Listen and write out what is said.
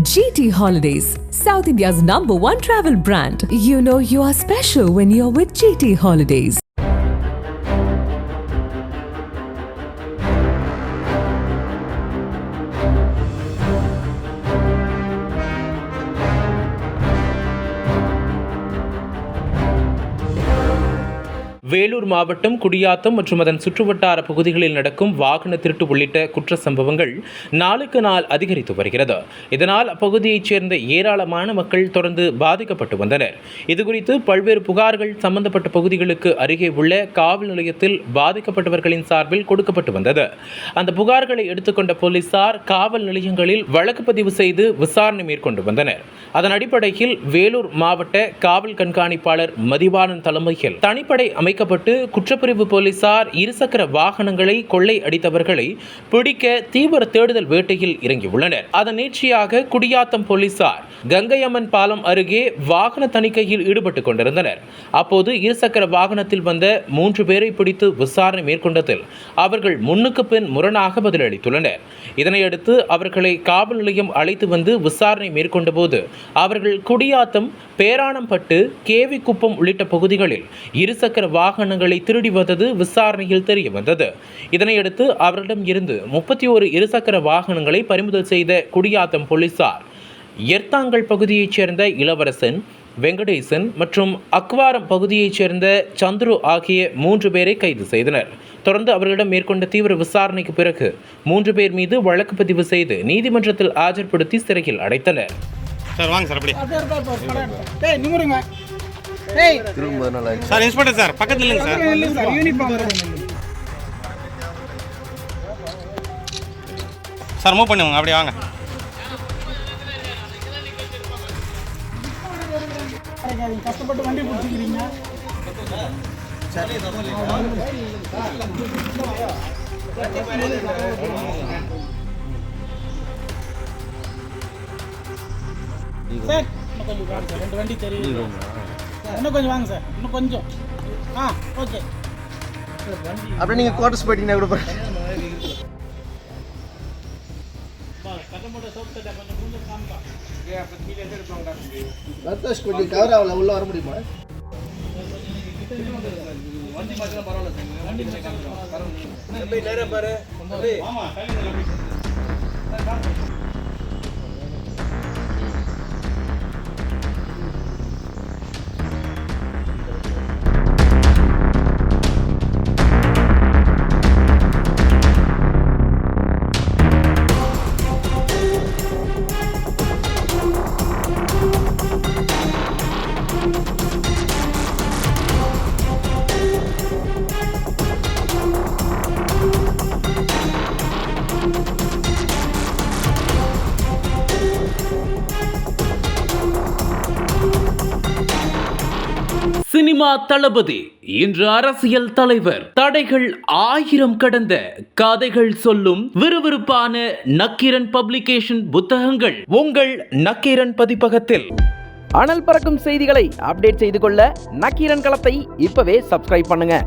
GT Holidays, South India's #1 travel brand. You know you are special when you're with GT Holidays. Vellore மாவட்டம் குடியாத்தம் மற்றும் அதன் சுற்றுவட்டார பகுதிகளில் நடக்கும் வாகன திருட்டு உள்ளிட்ட குற்ற சம்பவங்கள் நாளுக்கு நாள் அதிகரித்து வருகிறது. இதனால் அப்பகுதியைச் சேர்ந்த ஏராளமான மக்கள் தொடர்ந்து பாதிக்கப்பட்டு வந்தனர். இதுகுறித்து பல்வேறு புகார்கள் சம்பந்தப்பட்ட பகுதிகளுக்கு அருகே உள்ள காவல் நிலையத்தில் பாதிக்கப்பட்டவர்களின் சார்பில் கொடுக்கப்பட்டு வந்தது. அந்த புகார்களை எடுத்துக்கொண்ட போலீசார் காவல் நிலையங்களில் வழக்கு பதிவு செய்து விசாரணை மேற்கொண்டு வந்தனர். அதன் அடிப்படையில் வேலூர் மாவட்ட காவல் கண்காணிப்பாளர் மதிவாணன் தலைமையில் தனிப்படை அமைக்கப்பட்டு குற்றப்பிரிவு போலீசார் இருசக்கர வாகனங்களை கொள்ளை அடித்தவர்களை பிடிக்க தீவிர தேடுதல் வேட்டையில் இறங்கியுள்ளனர். அதன் நீட்சியாக குடியாத்தம் போலீசார் கங்கையம்மன் பாலம் அருகே வாகன தணிக்கையில் ஈடுபட்டுக் கொண்டிருந்தனர். அப்போது இருசக்கர வாகனத்தில் வந்த 3 பேரை பிடித்து விசாரணை மேற்கொண்டதில் அவர்கள் முன்னுக்கு பின் முரணாக பதிலளித்துள்ளனர். இதனையடுத்து அவர்களை காவல் நிலையம் அழைத்து வந்து விசாரணை மேற்கொண்ட போது அவர்கள் குடியாத்தம், பேரானம்பட்டு, கேவிக்குப்பம் உள்ளிட்ட பகுதிகளில் இருசக்கர வாகனங்களை திருடி வந்தது விசாரணையில் தெரிய வந்தது. இதனையடுத்து அவரிடம் இருந்து 31 இருசக்கர வாகனங்களை பறிமுதல் செய்த குடியாத்தம் போலீசார் எர்த்தாங்கல் பகுதியைச் சேர்ந்த இளவரசன், வெங்கடேசன் மற்றும் அக்வாரம் பகுதியைச் சேர்ந்த சந்துரு ஆகிய 3 பேரை கைது செய்தனர். தொடர்ந்து அவர்களிடம் மேற்கொண்ட தீவிர விசாரணைக்கு பிறகு 3 பேர் மீது வழக்கு பதிவு செய்து நீதிமன்றத்தில் ஆஜர்படுத்தி சிறையில் அடைத்தனர். சார் வாங்க சார், சார் இன்ஸ்பெக்டர் சார் பக்கத்தில் இல்லைங்க சார் மூவ் பண்ணுவாங்க, அப்படியே வாங்க. கஷ்டப்பட்டு வண்டி பிடிச்சிக்கிறீங்க. சார் இன்னும் கொஞ்சம் வாங்க சார், 2 வண்டி தெரியும். இன்னும் கொஞ்சம் வாங்க சார், இன்னும் கொஞ்சம். ஓகே. அப்படியே நீங்கள் குவார்டர்ஸ் போயிட்டீங்கன்னா கூட ரத்தோஷ் கொஞ்சம் கவர் ஆகல, உள்ள வர முடியுமா? சினிமா தளபதி இன்று அரசியல் தலைவர். தடைகள் 1000 கடந்த கதைகள் சொல்லும் விறுவிறுப்பான நக்கீரன் பப்ளிகேஷன் புத்தகங்கள் உங்கள் நக்கீரன் பதிப்பகத்தில். அனல் பறக்கும் செய்திகளை அப்டேட் செய்து கொள்ள நக்கீரன் களத்தை இப்பவே சப்ஸ்கிரைப் பண்ணுங்க.